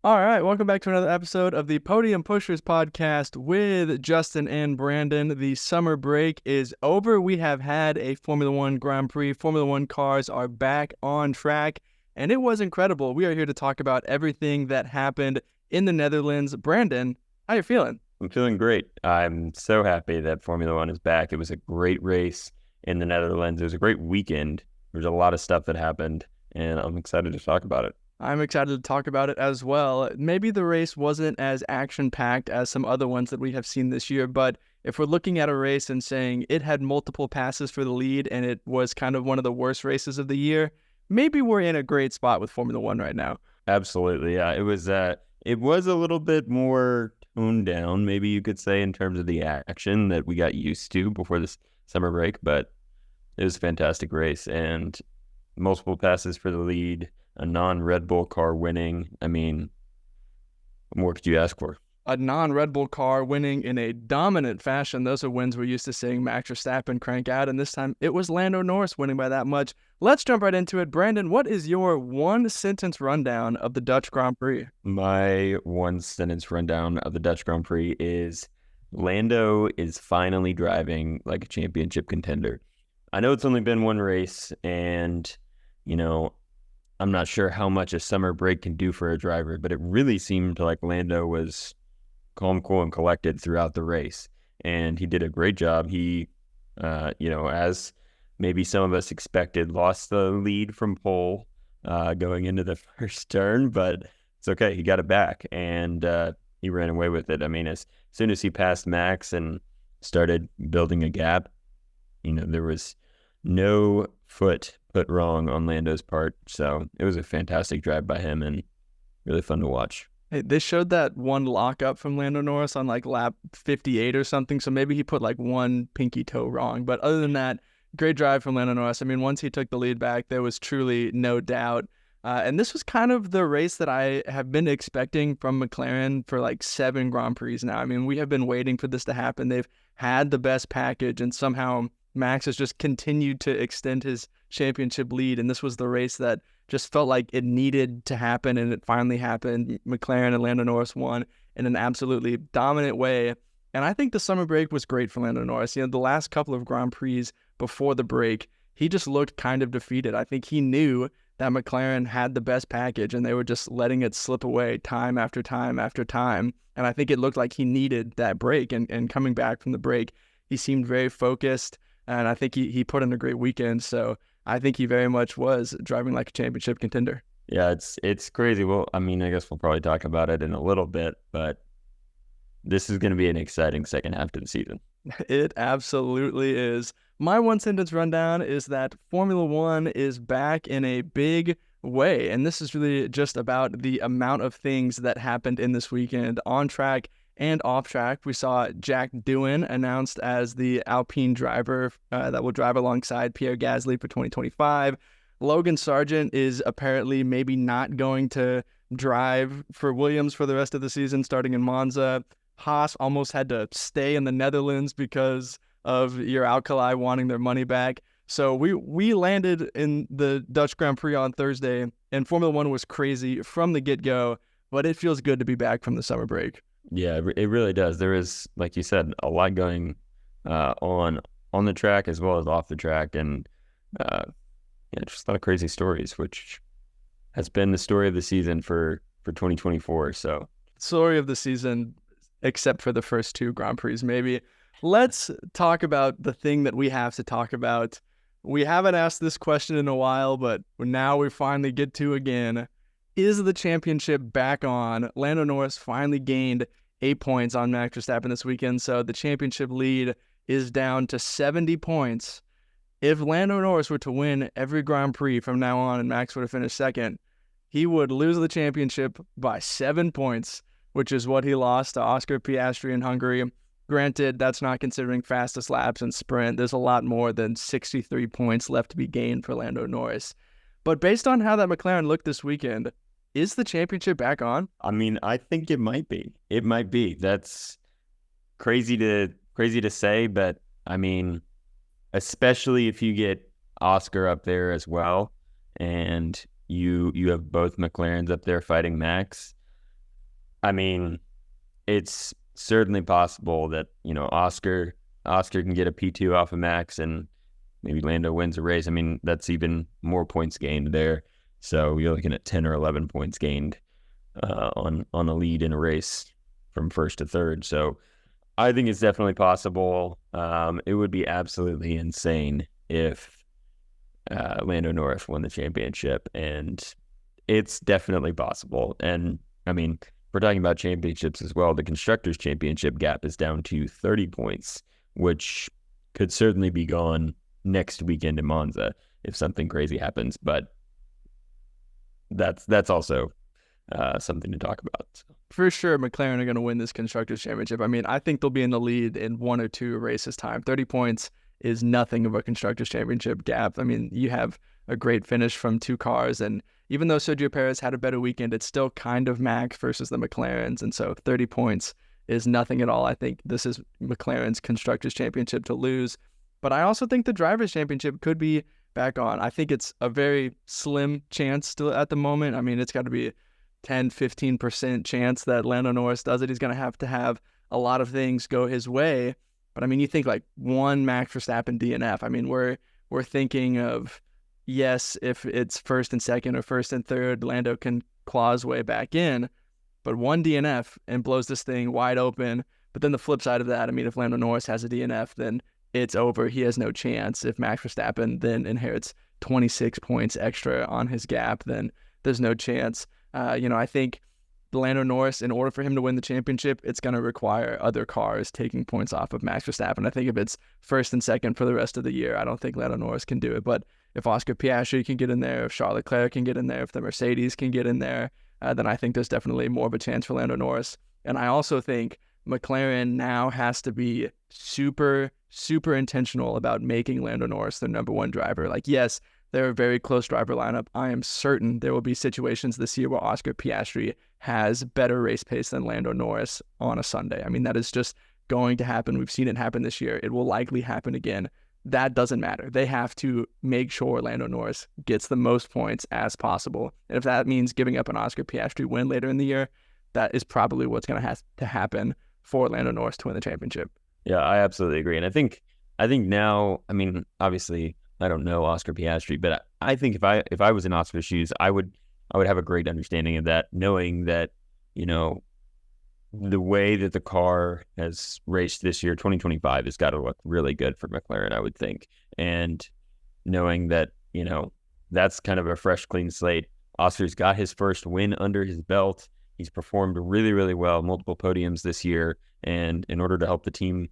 All right, welcome back to another episode of the Podium Pushers podcast with Justin and Brandon. The summer break is over. We have had a Formula One Grand Prix. Formula One cars are back on track, and it was incredible. We are here to talk about everything that happened in the Netherlands. Brandon, how you feeling? I'm feeling great. I'm so happy that Formula One is back. It was a great race in the Netherlands. It was a great weekend. There's a lot of stuff that happened, and I'm excited to talk about it. I'm excited to talk about it as well. Maybe the race wasn't as action-packed as some other ones that we have seen this year, but if we're looking at a race and saying it had multiple passes for the lead and it was kind of one of the worst races of the year, maybe we're in a great spot with Formula One right now. Absolutely, yeah. It was a little bit more toned down, maybe you could say, in terms of the action that we got used to before this summer break, but it was a fantastic race and multiple passes for the lead, a non-Red Bull car winning. I mean, what more could you ask for? A non-Red Bull car winning in a dominant fashion. Those are wins we're used to seeing Max Verstappen crank out, and this time it was Lando Norris winning by that much. Let's jump right into it. Brandon, what is your one-sentence rundown of the Dutch Grand Prix? My one sentence rundown of the Dutch Grand Prix is Lando is finally driving like a championship contender. I know it's only been one race, and, you know, I'm not sure how much a summer break can do for a driver, but it really seemed like Lando was calm, cool, and collected throughout the race. And he did a great job. He, as maybe some of us expected, lost the lead from pole going into the first turn, but it's okay. He got it back, and he ran away with it. I mean, as soon as he passed Max and started building a gap, there was no foot put wrong on Lando's part. So it was a fantastic drive by him and really fun to watch. Hey, they showed that one lockup from Lando Norris on like lap 58 or something, so maybe he put like one pinky toe wrong. But other than that, great drive from Lando Norris. I mean, once he took the lead back, there was truly no doubt. And this was kind of the race that I have been expecting from McLaren for like 7 Grand Prix now. I mean, we have been waiting for this to happen. They've had the best package, and somehow Max has just continued to extend his championship lead. And this was the race that just felt like it needed to happen, and it finally happened. McLaren and Lando Norris won in an absolutely dominant way. And I think the summer break was great for Lando Norris. The last couple of Grand Prix before the break, he just looked kind of defeated. I think he knew that McLaren had the best package, and they were just letting it slip away time after time after time. And I think it looked like he needed that break. And coming back from the break, he seemed very focused, and I think he put in a great weekend. So I think he very much was driving like a championship contender. Yeah, it's crazy. Well, I mean, I guess we'll probably talk about it in a little bit, but this is going to be an exciting second half to the season. It absolutely is. My one sentence rundown is that Formula One is back in a big way. And this is really just about the amount of things that happened in this weekend on track and off track. We saw Jack Doohan announced as the Alpine driver that will drive alongside Pierre Gasly for 2025. Logan Sargent is apparently maybe not going to drive for Williams for the rest of the season, starting in Monza. Haas almost had to stay in the Netherlands because of your Alkali wanting their money back. So we landed in the Dutch Grand Prix on Thursday, and Formula One was crazy from the get-go, but it feels good to be back from the summer break. Yeah, it really does. There is, like you said, a lot going on the track as well as off the track, and just a lot of crazy stories, which has been the story of the season for 2024. So, story of the season, except for the first 2 Grand Prix, maybe. Let's talk about the thing that we have to talk about. We haven't asked this question in a while, but now we finally get to again. Is the championship back on? Lando Norris finally gained 8 points on Max Verstappen this weekend, so the championship lead is down to 70 points. If Lando Norris were to win every Grand Prix from now on and Max were to finish second, he would lose the championship by 7 points, which is what he lost to Oscar Piastri in Hungary. Granted, that's not considering fastest laps and sprint. There's a lot more than 63 points left to be gained for Lando Norris. But based on how that McLaren looked this weekend, is the championship back on? I mean, I think it might be. It might be. That's crazy to say, but I mean, especially if you get Oscar up there as well, and you have both McLarens up there fighting Max. I mean, it's certainly possible that, Oscar can get a P2 off of Max and maybe Lando wins a race. I mean, that's even more points gained there. So you're looking at 10 or 11 points gained on a lead in a race from first to third. So I think it's definitely possible. It would be absolutely insane if Lando Norris won the championship, and it's definitely possible. And I mean, we're talking about championships as well. The Constructors' Championship gap is down to 30 points, which could certainly be gone next weekend in Monza if something crazy happens. But that's also something to talk about. For sure, McLaren are going to win this Constructors' Championship. I mean, I think they'll be in the lead in 1 or 2 races time. 30 points is nothing of a Constructors' Championship gap. I mean, you have a great finish from 2 cars, and even though Sergio Perez had a better weekend, it's still kind of Max versus the McLarens, and so 30 points is nothing at all. I think this is McLaren's Constructors' Championship to lose, but I also think the Drivers' Championship could be back on. I think it's a very slim chance still at the moment. I mean, it's got to be 10-15% chance that Lando Norris does it. He's going to have a lot of things go his way. But I mean, you think like one Max Verstappen DNF. I mean, we're thinking of, yes, if it's first and second or first and third, Lando can claw his way back in. But one DNF and blows this thing wide open. But then the flip side of that, I mean, if Lando Norris has a DNF, then it's over. He has no chance. If Max Verstappen then inherits 26 points extra on his gap, then there's no chance. I think Lando Norris, in order for him to win the championship, it's going to require other cars taking points off of Max Verstappen. I think if it's first and second for the rest of the year, I don't think Lando Norris can do it. But if Oscar Piastri can get in there, if Charles Leclerc can get in there, if the Mercedes can get in there, then I think there's definitely more of a chance for Lando Norris. And I also think McLaren now has to be super, super intentional about making Lando Norris their number 1 driver. Like, yes, they're a very close driver lineup. I am certain there will be situations this year where Oscar Piastri has better race pace than Lando Norris on a Sunday. I mean, that is just going to happen. We've seen it happen this year. It will likely happen again. That doesn't matter. They have to make sure Lando Norris gets the most points as possible. And if that means giving up an Oscar Piastri win later in the year, that is probably what's going to have to happen for Lando Norris to win the championship. Yeah, I absolutely agree. And I think now, I mean, obviously, I don't know Oscar Piastri, but I think if I was in Oscar's shoes, I would have a great understanding of that, knowing that, the way that the car has raced this year, 2025, has got to look really good for McLaren, I would think. And knowing that, that's kind of a fresh, clean slate. Oscar's got his first win under his belt. He's performed really, really well, multiple podiums this year. And in order to help the team,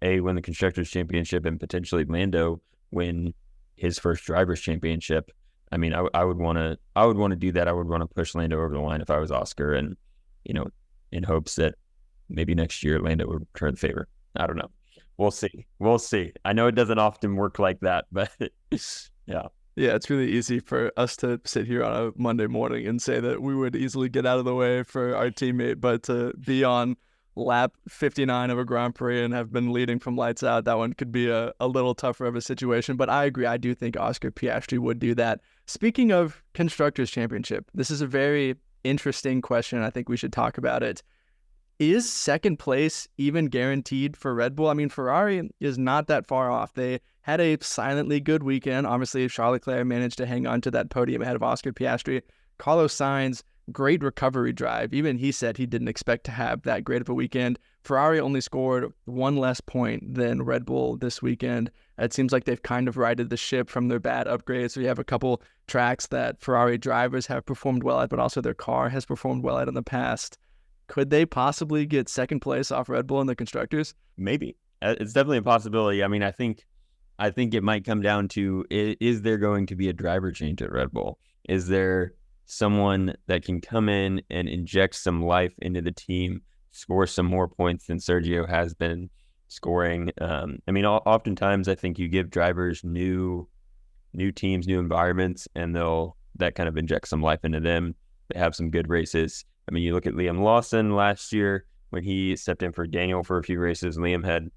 win the Constructors' Championship and potentially Lando win his first Drivers' Championship, I mean, I would want to do that. I would want to push Lando over the line if I was Oscar, and in hopes that maybe next year Lando would return the favor. I don't know. We'll see. I know it doesn't often work like that, but yeah. Yeah, it's really easy for us to sit here on a Monday morning and say that we would easily get out of the way for our teammate, but to be on lap 59 of a Grand Prix and have been leading from lights out, that one could be a little tougher of a situation. But I agree. I do think Oscar Piastri would do that. Speaking of Constructors' Championship, this is a very interesting question. I think we should talk about it. Is second place even guaranteed for Red Bull? I mean, Ferrari is not that far off. They had a silently good weekend. Obviously, Charles Leclerc managed to hang on to that podium ahead of Oscar Piastri. Carlos Sainz, great recovery drive. Even he said he didn't expect to have that great of a weekend. Ferrari only scored 1 less point than Red Bull this weekend. It seems like they've kind of righted the ship from their bad upgrades. So you have a couple tracks that Ferrari drivers have performed well at, but also their car has performed well at in the past. Could they possibly get second place off Red Bull in the Constructors? Maybe. It's definitely a possibility. I mean, I think it might come down to, is there going to be a driver change at Red Bull? Is there someone that can come in and inject some life into the team, score some more points than Sergio has been scoring? I mean, oftentimes I think you give drivers new teams, new environments, and that kind of inject some life into them. They have some good races. I mean, you look at Liam Lawson last year when he stepped in for Daniel for a few races. Liam had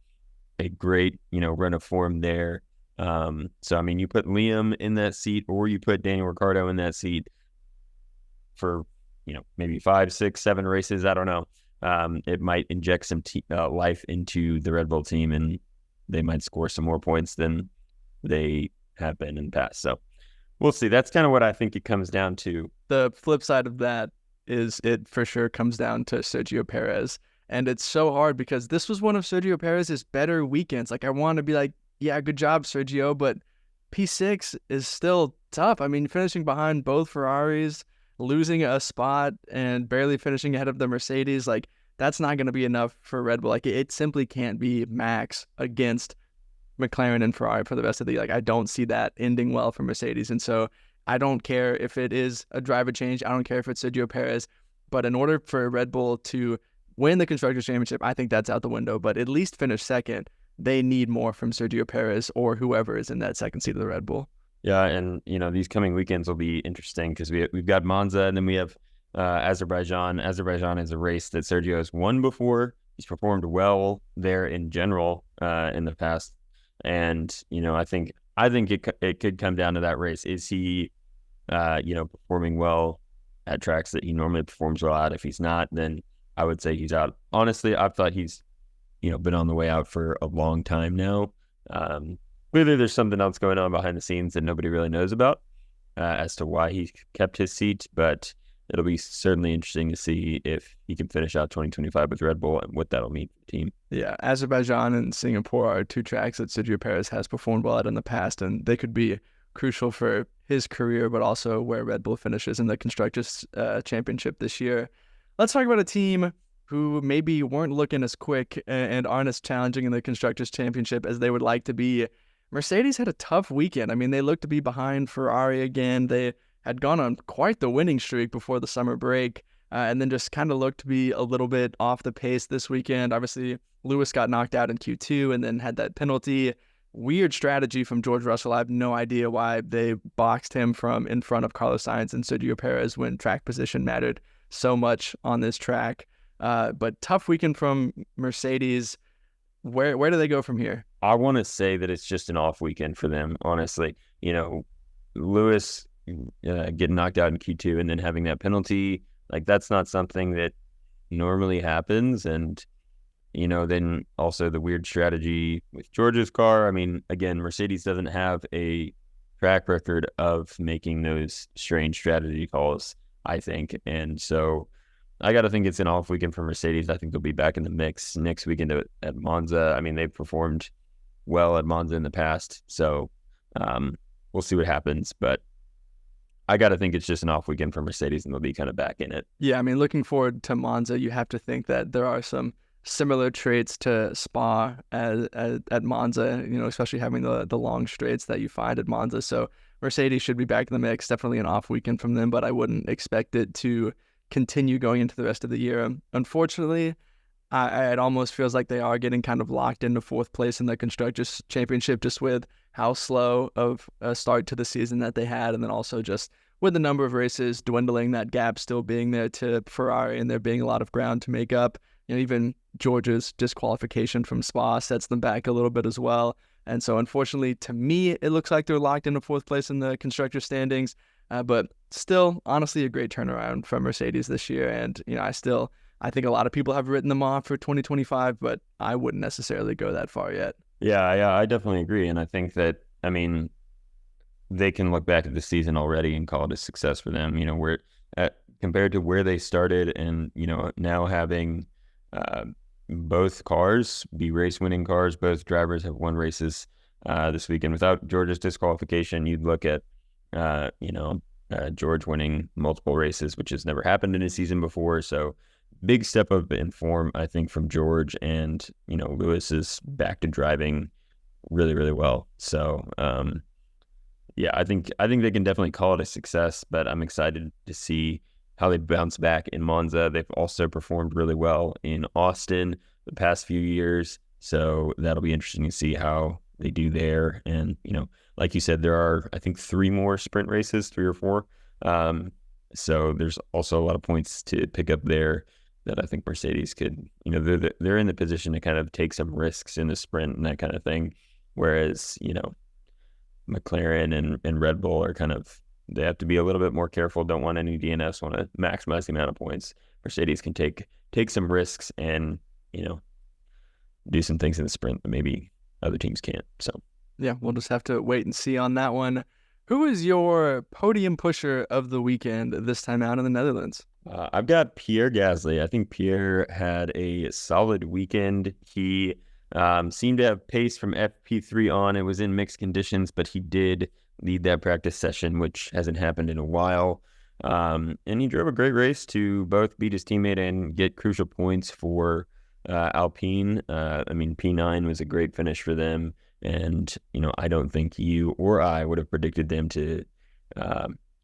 a great, run of form there. So, I mean, you put Liam in that seat or you put Daniel Ricciardo in that seat for maybe 5, 6, 7 races. I don't know. It might inject some life into the Red Bull team, and they might score some more points than they have been in the past. So we'll see. That's kind of what I think it comes down to. The flip side of that is it for sure comes down to Sergio Perez. And it's so hard because this was one of Sergio Perez's better weekends. Like, I want to be like, yeah, good job, Sergio, but P6 is still tough. I mean, finishing behind both Ferraris, losing a spot, and barely finishing ahead of the Mercedes, like, that's not going to be enough for Red Bull. Like, it simply can't be Max against McLaren and Ferrari for the rest of the year. Like, I don't see that ending well for Mercedes. And so I don't care if it is a driver change. I don't care if it's Sergio Perez. But in order for Red Bull to win the Constructors' Championship, I think that's out the window. But at least finish second. They need more from Sergio Perez or whoever is in that second seat of the Red Bull. Yeah, and these coming weekends will be interesting because we've got Monza and then we have Azerbaijan. Azerbaijan is a race that Sergio has won before. He's performed well there in general in the past, and I think it could come down to that race. Is he performing well at tracks that he normally performs well at? If he's not, then I would say he's out. Honestly, I've thought he's been on the way out for a long time now. Clearly, there's something else going on behind the scenes that nobody really knows about as to why he kept his seat, but it'll be certainly interesting to see if he can finish out 2025 with Red Bull and what that'll mean for the team. Yeah, Azerbaijan and Singapore are two tracks that Sergio Perez has performed well at in the past, and they could be crucial for his career, but also where Red Bull finishes in the Constructors' Championship this year. Let's talk about a team who maybe weren't looking as quick and aren't as challenging in the Constructors' Championship as they would like to be. Mercedes had a tough weekend. I mean, they looked to be behind Ferrari again. They had gone on quite the winning streak before the summer break, and then just kind of looked to be a little bit off the pace this weekend. Obviously, Lewis got knocked out in Q2 and then had that penalty. Weird strategy from George Russell. I have no idea why they boxed him from in front of Carlos Sainz and Sergio Perez when track position mattered so much on this track. But tough weekend from Mercedes. Where do they go from here? I want to say that it's just an off weekend for them, honestly. Lewis getting knocked out in Q2 and then having that penalty, like, that's not something that normally happens. And, then also the weird strategy with George's car. I mean, again, Mercedes doesn't have a track record of making those strange strategy calls, I think. And so I got to think it's an off weekend for Mercedes. I think they'll be back in the mix next weekend at Monza. I mean, they've performed well at Monza in the past, so we'll see what happens. But I got to think it's just an off weekend for Mercedes, and they'll be kind of back in it. Yeah, I mean, looking forward to Monza, you have to think that there are some similar traits to Spa at Monza, especially having the long straights that you find at Monza. So Mercedes should be back in the mix. Definitely an off weekend from them, but I wouldn't expect it to continue going into the rest of the year. Unfortunately, it almost feels like they are getting kind of locked into fourth place in the Constructors' Championship just with how slow of a start to the season that they had, and then also just with the number of races dwindling, that gap still being there to Ferrari, and there being a lot of ground to make up. Even George's disqualification from Spa sets them back a little bit as well. And so unfortunately, to me, it looks like they're locked into fourth place in the Constructors' standings. But still, honestly, a great turnaround from Mercedes this year. And, I think a lot of people have written them off for 2025, but I wouldn't necessarily go that far yet. Yeah, I definitely agree. And I think that, they can look back at the season already and call it a success for them. Compared to where they started and, now having both cars be race-winning cars, both drivers have won races this weekend. Without George's disqualification, you'd look at George winning multiple races, which has never happened in a season before. So big step up in form, I think, from George, and Lewis is back to driving really, really well. So I think they can definitely call it a success, but I'm excited to see how they bounce back in Monza. They've also performed really well in Austin the past few years, so that'll be interesting to see how they do there. And like you said, there are, I think, 3 more sprint races, 3 or 4. So there's also a lot of points to pick up there that I think Mercedes could, they're in the position to kind of take some risks in the sprint and that kind of thing. Whereas, McLaren and Red Bull are kind of they have to be a little bit more careful. Don't want any DNFs. Want to maximize the amount of points. Mercedes can take some risks and do some things in the sprint that maybe other teams can't. So yeah, we'll just have to wait and see on that one. Who is your podium pusher of the weekend this time out in the Netherlands? I've got Pierre Gasly. I think Pierre had a solid weekend. He seemed to have pace from FP3 on. It was in mixed conditions, but he did lead that practice session, which hasn't happened in a while. And he drove a great race to both beat his teammate and get crucial points for Alpine. P9 was a great finish for them. And, I don't think you or I would have predicted them to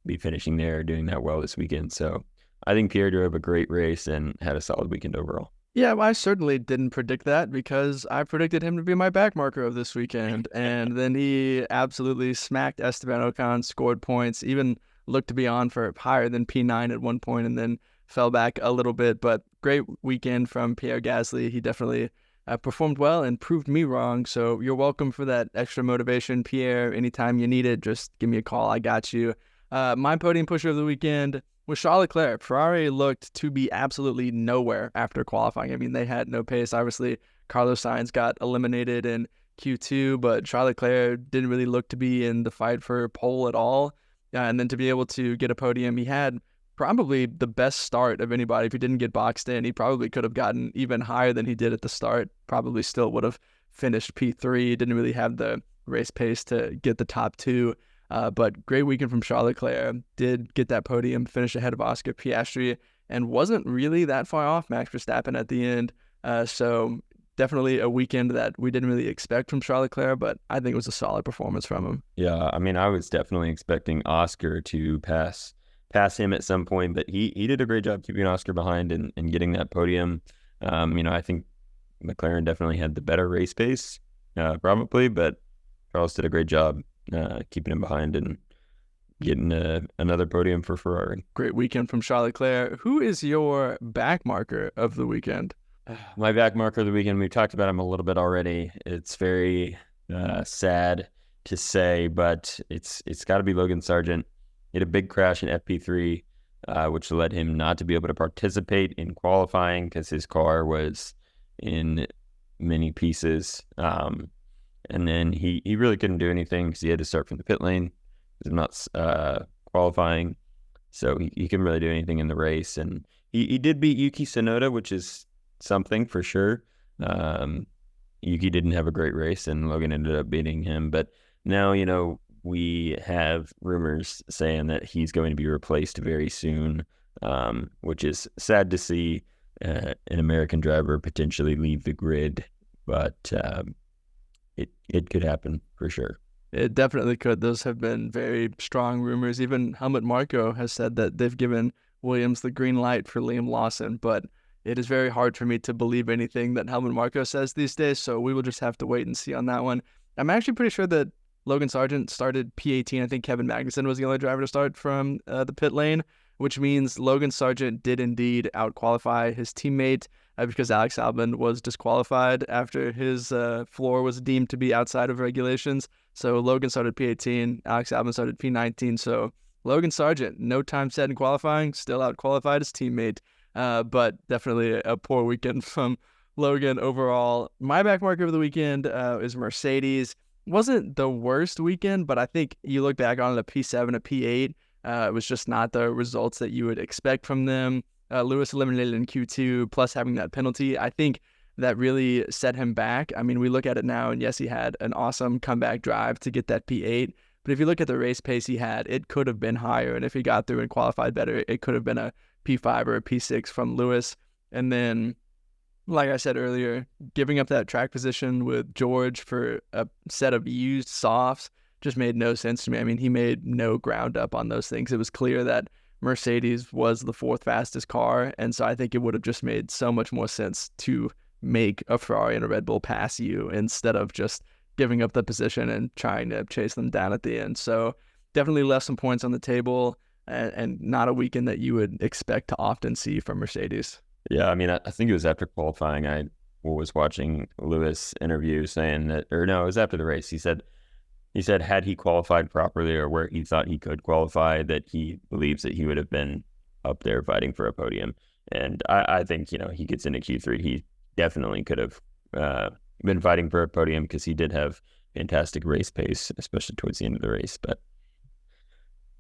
be finishing there doing that well this weekend. So I think Pierre drove a great race and had a solid weekend overall. Yeah, well, I certainly didn't predict that because I predicted him to be my backmarker of this weekend. And then he absolutely smacked Esteban Ocon, scored points, even looked to be on for higher than P9 at one point, and then fell back a little bit. But great weekend from Pierre Gasly. He definitely performed well and proved me wrong. So you're welcome for that extra motivation, Pierre. Anytime you need it, just give me a call. I got you. My podium pusher of the weekend was Charles Leclerc. Ferrari looked to be absolutely nowhere after qualifying. I mean, they had no pace. Obviously, Carlos Sainz got eliminated in Q2, but Charles Leclerc didn't really look to be in the fight for pole at all. And then to be able to get a podium, he had probably the best start of anybody. If he didn't get boxed in, he probably could have gotten even higher than he did at the start. Probably still would have finished P3. Didn't really have the race pace to get the top two. But great weekend from Charles Leclerc. Did get that podium, finished ahead of Oscar Piastri, and wasn't really that far off Max Verstappen at the end. So definitely a weekend that we didn't really expect from Charles Leclerc, but I think it was a solid performance from him. Yeah, I was definitely expecting Oscar to pass him at some point, but he did a great job keeping Oscar behind and getting that podium. I think McLaren definitely had the better race pace, probably, but Charles did a great job keeping him behind and getting another podium for Ferrari. Great weekend from Charles Leclerc. Who is your backmarker of the weekend? My backmarker of the weekend, we've talked about him a little bit already. It's very sad to say, but it's got to be Logan Sargent. He had a big crash in FP3, which led him not to be able to participate in qualifying because his car was in many pieces. And then he really couldn't do anything because he had to start from the pit lane because of not qualifying. So he couldn't really do anything in the race. And he did beat Yuki Tsunoda, which is something for sure. Yuki didn't have a great race and Logan ended up beating him. But now, we have rumors saying that he's going to be replaced very soon, which is sad to see an American driver potentially leave the grid. But it could happen for sure. It definitely could. Those have been very strong rumors. Even Helmut Marko has said that they've given Williams the green light for Liam Lawson, but it is very hard for me to believe anything that Helmut Marko says these days, so we will just have to wait and see on that one. I'm actually pretty sure that Logan Sargent started P18. I think Kevin Magnussen was the only driver to start from the pit lane, which means Logan Sargent did indeed outqualify his teammate because Alex Albon was disqualified after his floor was deemed to be outside of regulations. So Logan started P18, Alex Albon started P19. So Logan Sargent, no time set in qualifying, still outqualified his teammate. But definitely a poor weekend from Logan overall. My backmarker of the weekend is Mercedes. Wasn't the worst weekend, but I think you look back on it, a P7, a P8. It was just not the results that you would expect from them. Lewis eliminated in Q2, plus having that penalty. I think that really set him back. I mean, we look at it now, and yes, he had an awesome comeback drive to get that P8. But if you look at the race pace he had, it could have been higher. And if he got through and qualified better, it could have been a P5 or a P6 from Lewis. And then, like I said earlier, giving up that track position with George for a set of used softs just made no sense to me. I mean, he made no ground up on those things. It was clear that Mercedes was the fourth fastest car, and so I think it would have just made so much more sense to make a Ferrari and a Red Bull pass you instead of just giving up the position and trying to chase them down at the end. So definitely left some points on the table, and not a weekend that you would expect to often see from Mercedes. Yeah, I mean, I think it was after qualifying. I was watching Lewis interview saying that, or no, it was after the race. He said, He said had he qualified properly or where he thought he could qualify, that he believes that he would have been up there fighting for a podium. And I think, he gets into Q3. He definitely could have been fighting for a podium because he did have fantastic race pace, especially towards the end of the race. But,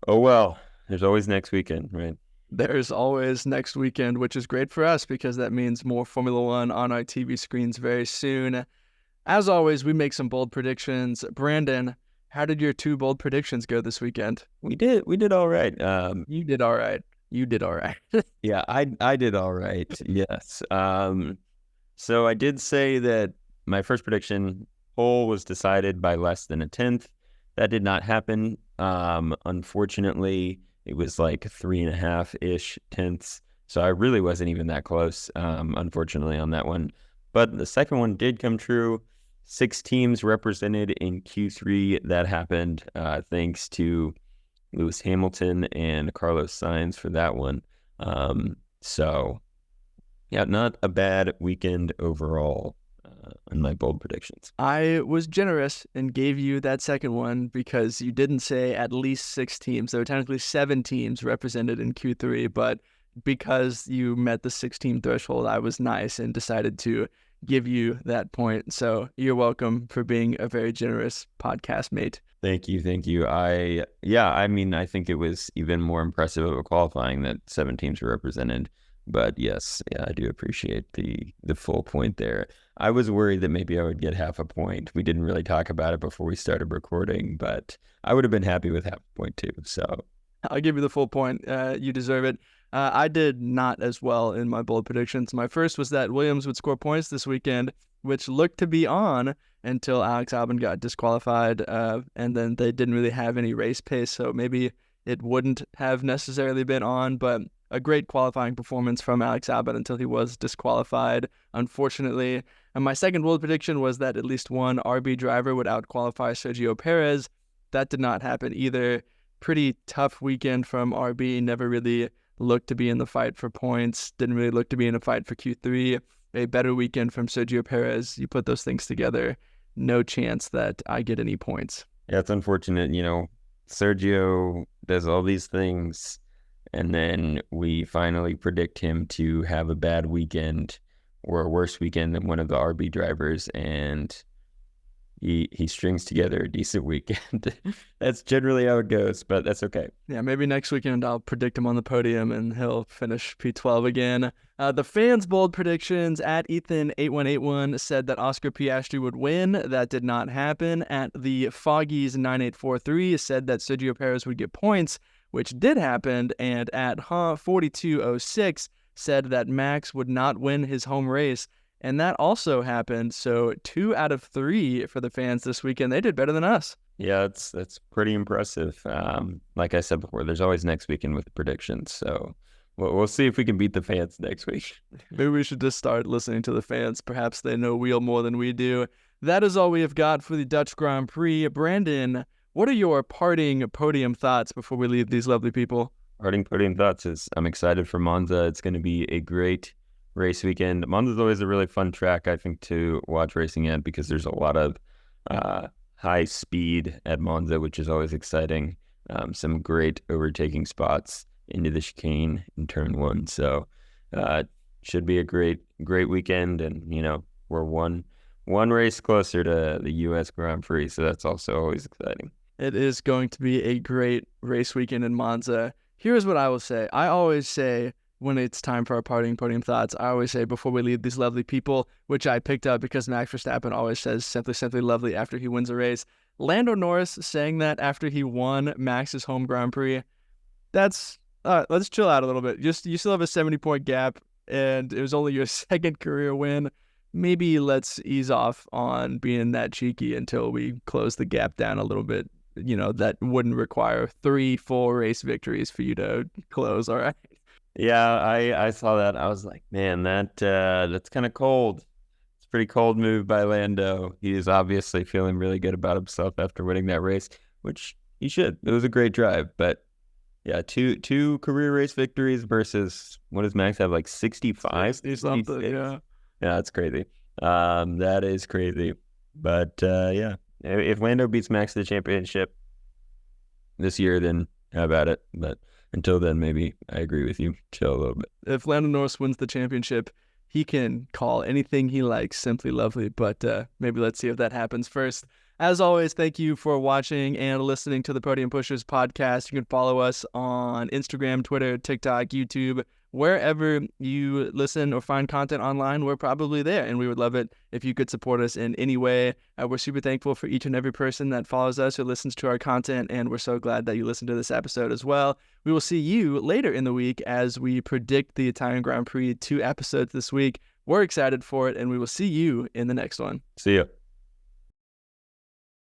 oh well, there's always next weekend, right? There's always next weekend, which is great for us because that means more Formula One on our TV screens very soon. As always, we make some bold predictions. Brandon, how did your 2 bold predictions go this weekend? We did all right. You did all right. You did all right. Yeah, I did all right. Yes. So I did say that my first prediction, pole was decided by less than a tenth. That did not happen. Unfortunately, it was like 3.5-ish tenths. So I really wasn't even that close, unfortunately, on that one. But the second one did come true. 6 teams represented in Q3. That happened thanks to Lewis Hamilton and Carlos Sainz for that one. So, yeah, not a bad weekend overall in my bold predictions. I was generous and gave you that second one because you didn't say at least 6 teams. There were technically 7 teams represented in Q3, but because you met the 6-team threshold, I was nice and decided to give you that point. So you're welcome for being a very generous podcast mate. Thank you. I think it was even more impressive of a qualifying that 7 teams were represented. But yes, yeah, I do appreciate the full point there. I was worried that maybe I would get half a point. We didn't really talk about it before we started recording, but I would have been happy with half a point too. So I'll give you the full point. You deserve it. I did not as well in my bold predictions. My first was that Williams would score points this weekend, which looked to be on until Alex Albon got disqualified, and then they didn't really have any race pace, so maybe it wouldn't have necessarily been on, but a great qualifying performance from Alex Albon until he was disqualified, unfortunately. And my second bold prediction was that at least one RB driver would outqualify Sergio Perez. That did not happen either. Pretty tough weekend from RB, never really looked to be in the fight for points, didn't really look to be in a fight for Q3. A better weekend from Sergio Perez. You put those things together, no chance that I get any points. Yeah, it's unfortunate. Sergio does all these things, and then we finally predict him to have a bad weekend or a worse weekend than one of the RB drivers, and he strings together a decent weekend. That's generally how it goes, but that's okay. Yeah, maybe next weekend I'll predict him on the podium and he'll finish P12 again. The fans' bold predictions at Ethan8181 said that Oscar Piastri would win. That did not happen. At the Foggies9843 said that Sergio Perez would get points, which did happen. And at 4206 said that Max would not win his home race. And that also happened. So 2 out of 3 for the fans this weekend. They did better than us. Yeah, that's pretty impressive. Like I said before, there's always next weekend with predictions. So we'll see if we can beat the fans next week. Maybe we should just start listening to the fans. Perhaps they know wheel more than we do. That is all we have got for the Dutch Grand Prix. Brandon, what are your parting podium thoughts before we leave these lovely people? Parting podium thoughts is I'm excited for Monza. It's going to be a great race weekend. Monza's always a really fun track, I think, to watch racing at because there's a lot of high speed at Monza, which is always exciting. Some great overtaking spots into the chicane in turn 1. So should be a great weekend, and we're one race closer to the U.S. Grand Prix, so that's also always exciting. It is going to be a great race weekend in Monza. Here's what I will say. I always say when it's time for our parting podium thoughts, I always say before we leave these lovely people, which I picked up because Max Verstappen always says simply lovely after he wins a race. Lando Norris saying that after he won Max's home Grand Prix, that's let's chill out a little bit. You still have a 70-point gap, and it was only your second career win. Maybe let's ease off on being that cheeky until we close the gap down a little bit. That wouldn't require 3 full race victories for you to close. All right. Yeah, I saw that. I was like, man, that's kind of cold. It's a pretty cold move by Lando. He is obviously feeling really good about himself after winning that race, which he should. It was a great drive, but yeah, two career race victories versus, what does Max have, like 65? 60 something, yeah. Yeah, that's crazy. That is crazy. But yeah, If Lando beats Max to the championship this year, then how about it? But until then, maybe I agree with you. Chill a little bit. If Lando Norris wins the championship, he can call anything he likes simply lovely, but maybe let's see if that happens first. As always, thank you for watching and listening to the Podium Pushers podcast. You can follow us on Instagram, Twitter, TikTok, YouTube, wherever you listen or find content online. We're probably there, and we would love it if you could support us in any way. We're super thankful for each and every person that follows us or listens to our content, and we're so glad that you listened to this episode as well. We will see you later in the week as we predict the Italian Grand Prix, 2 episodes this week. We're excited for it, and we will see you in the next one. See ya.